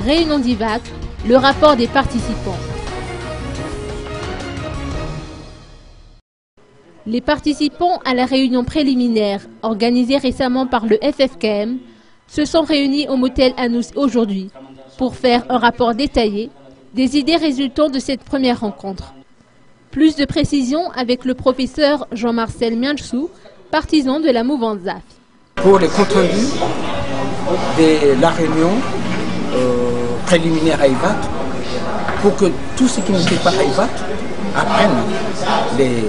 Réunion d'IVAC, le rapport des participants. Les participants à la réunion préliminaire organisée récemment par le FFKM se sont réunis au motel Anous aujourd'hui pour faire un rapport détaillé des idées résultant de cette première rencontre. Plus de précisions avec le professeur Jean-Marcel Mianchou, partisan de la mouvance ZAF. Pour les comptes rendus de la réunion préliminaire à IVAC, pour que tous ceux qui n'étaient pas à IVAC apprennent les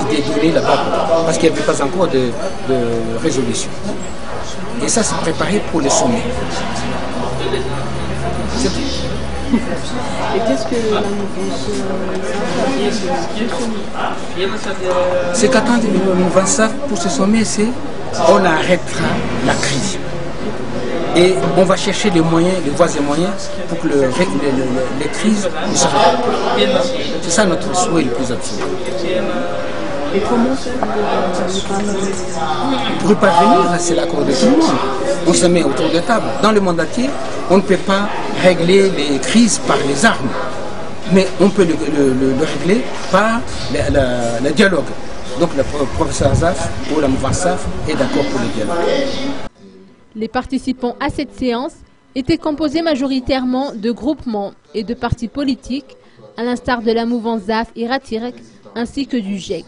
idées données là-bas, parce qu'il n'y avait pas encore de résolution. Et ça, c'est préparé pour les sommets. C'est tout. Et qu'est-ce que la mouvance c'est qu'attendre le mouvement SAF pour ce sommet, c'est on arrêtera la crise. Et on va chercher les moyens, les voies et moyens pour que les crises ne s'arrêtent pas. C'est ça notre souhait le plus absolu. Et comment pour y parvenir, c'est l'accord de tout le monde. On se met autour de table. Dans le monde entier, on ne peut pas régler les crises par les armes. Mais on peut le régler par le dialogue. Donc le professeur ZAF ou la mouvance SAF est d'accord pour le dialogue. Les participants à cette séance étaient composés majoritairement de groupements et de partis politiques, à l'instar de la mouvance ZAF et Ratirek, ainsi que du GEC.